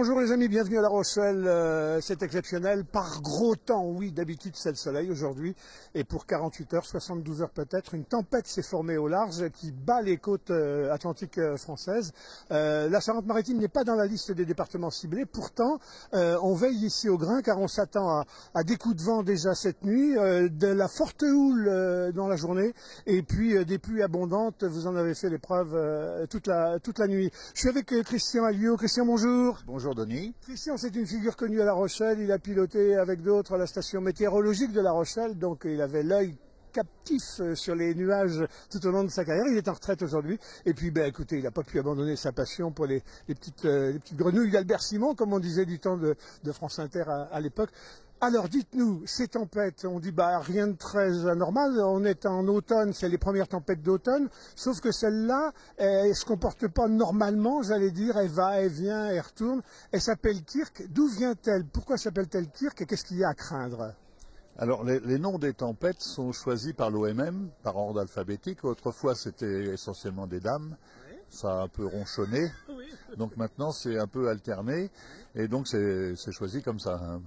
Bonjour les amis, bienvenue à La Rochelle, c'est exceptionnel, par gros temps, oui d'habitude c'est le soleil aujourd'hui, et pour 48 heures, 72 heures peut-être, une tempête s'est formée au large qui bat les côtes atlantiques françaises. La Charente-Maritime n'est pas dans la liste des départements ciblés, pourtant on veille ici au grain car on s'attend à des coups de vent déjà cette nuit, de la forte houle dans la journée, et puis des pluies abondantes, vous en avez fait l'épreuve toute la nuit. Je suis avec Christian Alliot. Christian, bonjour. Bonjour Denis. Christian, c'est une figure connue à La Rochelle. Il a piloté avec d'autres la station météorologique de La Rochelle, donc il avait l'œil captif sur les nuages tout au long de sa carrière. Il est en retraite aujourd'hui. Et puis, écoutez, il n'a pas pu abandonner sa passion pour les petites grenouilles d'Albert Simon, comme on disait du temps de France Inter à l'époque. Alors dites-nous, ces tempêtes, on dit rien de très anormal, on est en automne, c'est les premières tempêtes d'automne, sauf que celle-là, elle se comporte pas normalement, j'allais dire, elle va, elle vient, elle retourne, elle s'appelle Kirk. D'où vient-elle? Pourquoi s'appelle-t-elle Kirk et qu'est-ce qu'il y a à craindre? Alors les noms des tempêtes sont choisis par l'OMM, par ordre alphabétique. Autrefois c'était essentiellement des dames, ça a un peu ronchonné, donc maintenant c'est un peu alterné, et donc c'est choisi comme ça.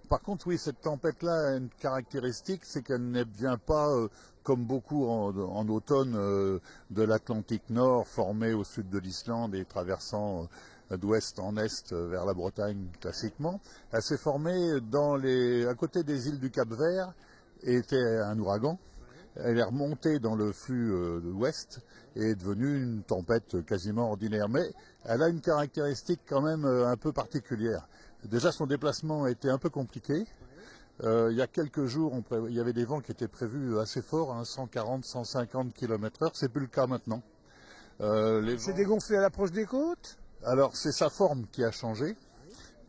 Par contre, oui, cette tempête-là a une caractéristique, c'est qu'elle ne vient pas, comme beaucoup en automne, de l'Atlantique Nord, formée au sud de l'Islande et traversant d'ouest en est vers la Bretagne classiquement. Elle s'est formée à côté des îles du Cap-Vert et était un ouragan. Elle est remontée dans le flux de l'ouest et est devenue une tempête quasiment ordinaire. Mais elle a une caractéristique quand même un peu particulière. Déjà, son déplacement a été un peu compliqué. Il y a quelques jours, il y avait des vents qui étaient prévus assez forts, 140, 150 km/h. C'est plus le cas maintenant. C'est dégonflé à l'approche des côtes? Alors, c'est sa forme qui a changé.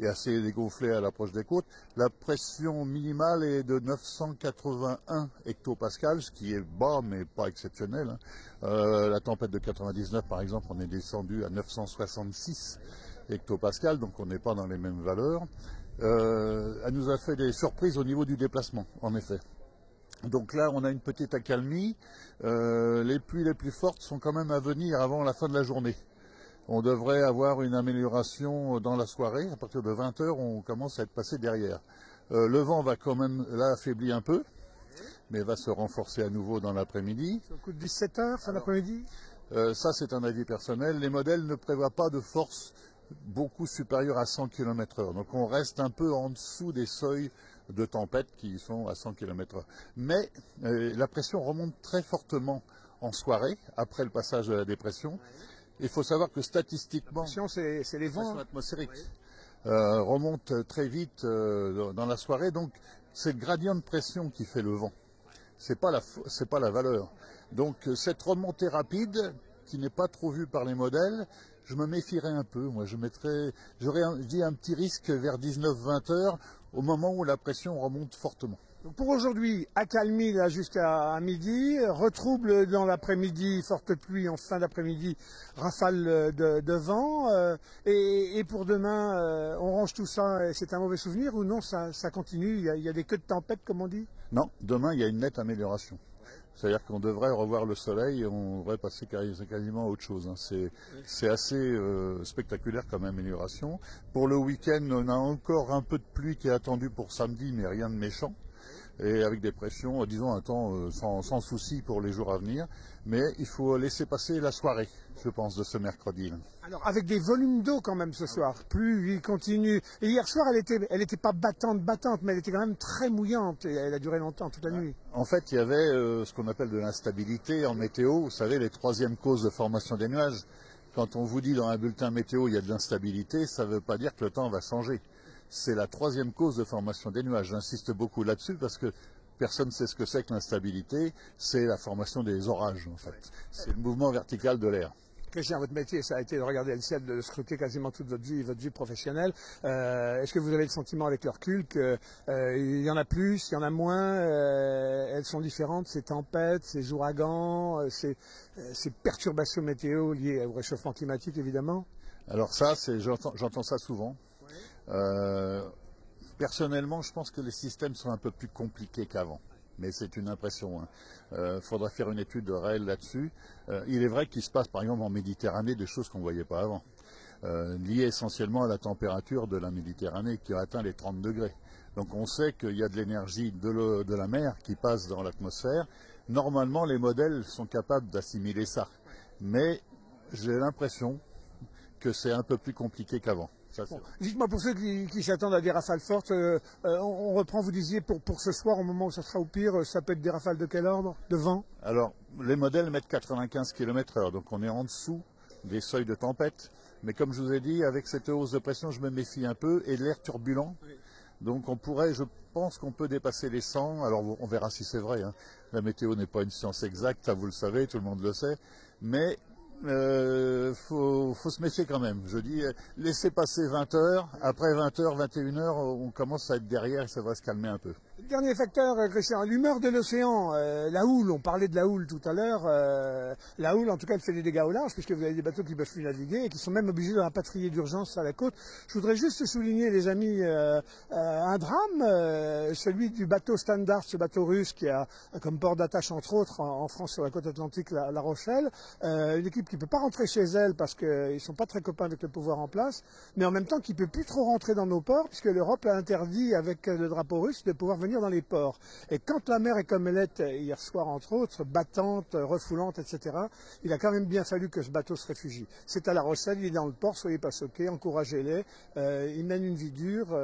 Et assez dégonflé à l'approche des côtes. La pression minimale est de 981 hectopascales, ce qui est bas mais pas exceptionnel. La tempête de 99 par exemple, on est descendu à 966 hectopascales, donc on n'est pas dans les mêmes valeurs. Elle nous a fait des surprises au niveau du déplacement, en effet. Donc là, on a une petite accalmie. Les pluies les plus fortes sont quand même à venir avant la fin de la journée. On devrait avoir une amélioration dans la soirée. À partir de 20 h, on commence à être passé derrière. Le vent va quand même, là, affaiblir un peu, mais va se renforcer à nouveau dans l'après-midi. Au coup de 17 h, fin d'après-midi? Ça, c'est un avis personnel. Les modèles ne prévoient pas de force beaucoup supérieure à 100 km/h. Donc on reste un peu en dessous des seuils de tempête qui sont à 100 km/h. Mais la pression remonte très fortement en soirée, après le passage de la dépression. Il faut savoir que statistiquement, c'est les vents atmosphérique remonte très vite dans la soirée, donc c'est le gradient de pression qui fait le vent. C'est pas la valeur. Donc cette remontée rapide, qui n'est pas trop vue par les modèles, je me méfierais un peu. Moi, j'aurais un petit risque vers 19-20 heures, au moment où la pression remonte fortement. Donc pour aujourd'hui, accalmie là jusqu'à midi, retrouble dans l'après-midi, forte pluie en fin d'après-midi, rafale de vent. Et pour demain, on range tout ça, et c'est un mauvais souvenir ou non, ça continue, il y a des queues de tempête comme on dit? Non, demain il y a une nette amélioration. C'est-à-dire qu'on devrait revoir le soleil et on devrait passer quasiment à autre chose. C'est assez spectaculaire comme amélioration. Pour le week-end, on a encore un peu de pluie qui est attendue pour samedi, mais rien de méchant. Et avec des pressions, disons, un temps sans souci pour les jours à venir. Mais il faut laisser passer la soirée, je pense, de ce mercredi. Alors, avec des volumes d'eau quand même ce soir, pluie continue. Et hier soir, elle était pas battante, mais elle était quand même très mouillante. Et elle a duré longtemps, toute la nuit. En fait, il y avait ce qu'on appelle de l'instabilité en météo. Vous savez, les troisièmes causes de formation des nuages. Quand on vous dit dans un bulletin météo, il y a de l'instabilité, ça ne veut pas dire que le temps va changer. C'est la troisième cause de formation des nuages. J'insiste beaucoup là-dessus parce que personne ne sait ce que c'est que l'instabilité. C'est la formation des orages, en fait. C'est le mouvement vertical de l'air. Christian, votre métier, ça a été de regarder le ciel, de le scruter quasiment toute votre vie professionnelle. Est-ce que vous avez le sentiment avec le recul qu'il y en a plus, il y en a moins, elles sont différentes, ces tempêtes, ces ouragans, ces perturbations météo liées au réchauffement climatique, évidemment? Alors ça, j'entends ça souvent. Personnellement, je pense que les systèmes sont un peu plus compliqués qu'avant. Mais c'est une impression. Faudrait faire une étude réelle là-dessus. Il est vrai qu'il se passe, par exemple, en Méditerranée, des choses qu'on ne voyait pas avant. lié essentiellement à la température de la Méditerranée qui a atteint les 30 degrés. Donc on sait qu'il y a de l'énergie de la mer qui passe dans l'atmosphère. Normalement, les modèles sont capables d'assimiler ça. Mais j'ai l'impression que c'est un peu plus compliqué qu'avant. Bon, dites-moi, pour ceux qui s'attendent à des rafales fortes, on reprend, vous disiez, pour ce soir, au moment où ça sera au pire, ça peut être des rafales de quel ordre? De vent? Alors, les modèles mettent 95 km/h, donc on est en dessous des seuils de tempête. Mais comme je vous ai dit, avec cette hausse de pression, je me méfie un peu, et l'air turbulent. Oui. Donc on pourrait, je pense qu'on peut dépasser les 100, alors on verra si c'est vrai, hein. La météo n'est pas une science exacte, ça vous le savez, tout le monde le sait, mais faut se méfier quand même. Je dis, laissez passer 20 heures, après 20 heures, 21 heures, on commence à être derrière et ça va se calmer un peu. Dernier facteur, Christian, l'humeur de l'océan, la houle, on parlait de la houle tout à l'heure, la houle en tout cas elle fait des dégâts au large puisque vous avez des bateaux qui ne peuvent plus naviguer et qui sont même obligés de rapatrier d'urgence à la côte. Je voudrais juste souligner, les amis, un drame, celui du bateau Standard, ce bateau russe qui a comme port d'attache entre autres en France sur la côte atlantique La Rochelle, une équipe qui ne peut pas rentrer chez elle parce qu'ils ne sont pas très copains avec le pouvoir en place, mais en même temps qui ne peut plus trop rentrer dans nos ports puisque l'Europe a interdit avec le drapeau russe de pouvoir venir dans les ports. Et quand la mer est comme elle est hier soir entre autres, battante, refoulante, etc., il a quand même bien fallu que ce bateau se réfugie. C'est à La Rochelle, il est dans le port, soyez pas choqués, encouragez-les. Ils mènent une vie dure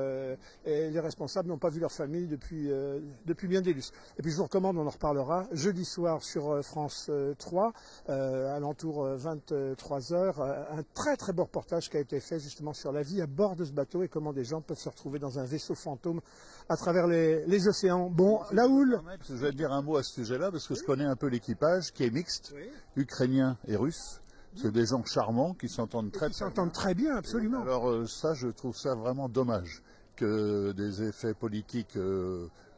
et les responsables n'ont pas vu leur famille depuis bien des lustres. Et puis je vous recommande, on en reparlera, jeudi soir sur France 3, alentour 23h, un très très beau reportage qui a été fait justement sur la vie à bord de ce bateau et comment des gens peuvent se retrouver dans un vaisseau fantôme à travers les océans. Bon, la houle. Je vais dire un mot à ce sujet-là parce que je connais un peu l'équipage qui est mixte, ukrainien et russe. C'est des gens charmants qui s'entendent très bien, absolument. Alors ça, je trouve ça vraiment dommage que des effets politiques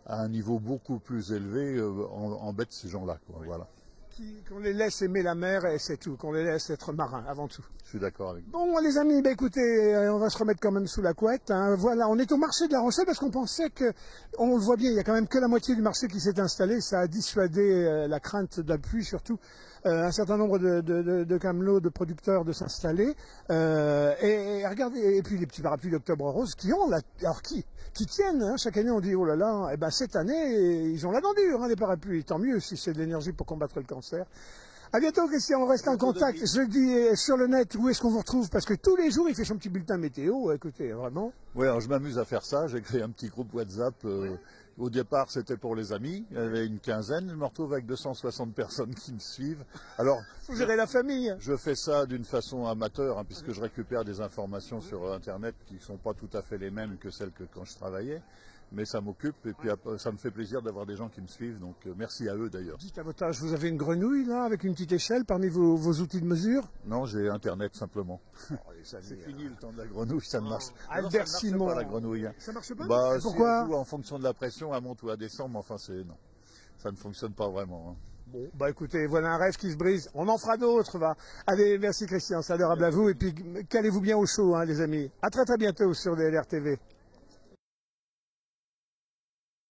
à un niveau beaucoup plus élevé embêtent ces gens-là. Voilà. Qu'on les laisse aimer la mer et c'est tout, qu'on les laisse être marins avant tout. Je suis d'accord avec vous. Bon les amis, écoutez, on va se remettre quand même sous la couette. Hein. Voilà, on est au marché de La Rochelle parce qu'on pensait que, on le voit bien, il y a quand même que la moitié du marché qui s'est installé. Ça a dissuadé la crainte de la pluie surtout. Un certain nombre de camelots, de producteurs de s'installer. Et regardez, et puis les petits parapluies d'Octobre Rose qui ont alors qui tiennent. Hein. Chaque année on dit oh là là, et ben cette année ils ont la dent dure, hein, les parapluies. Tant mieux si c'est de l'énergie pour combattre le cancer. À bientôt Christian, on reste en contact. Je dis sur le net où est-ce qu'on vous retrouve parce que tous les jours il fait son petit bulletin météo. Écoutez, vraiment. Oui, alors je m'amuse à faire ça. J'ai créé un petit groupe WhatsApp. Au départ, c'était pour les amis. Il y avait une quinzaine. Je me retrouve avec 260 personnes qui me suivent. Alors, vous gérez la famille. Je fais ça d'une façon amateur, hein, puisque je récupère des informations sur Internet qui ne sont pas tout à fait les mêmes que celles que quand je travaillais. Mais ça m'occupe et puis ça me fait plaisir d'avoir des gens qui me suivent. Donc merci à eux d'ailleurs. Dites à votre âge, vous avez une grenouille là avec une petite échelle parmi vos outils de mesure? Non, j'ai Internet simplement. Oh, c'est fini le temps de la grenouille, ça ne marche. Albert Simon. Pas la grenouille. Hein. Ça marche pas? Pourquoi? En fonction de la pression, elle monte ou elle descend, mais enfin non, ça ne fonctionne pas vraiment. Hein. Bon, bah écoutez, voilà un rêve qui se brise. On en fera d'autres, va. Allez, merci Christian, c'est adorable à vous et puis calez-vous bien au chaud, hein, les amis. À très très bientôt sur DLR TV.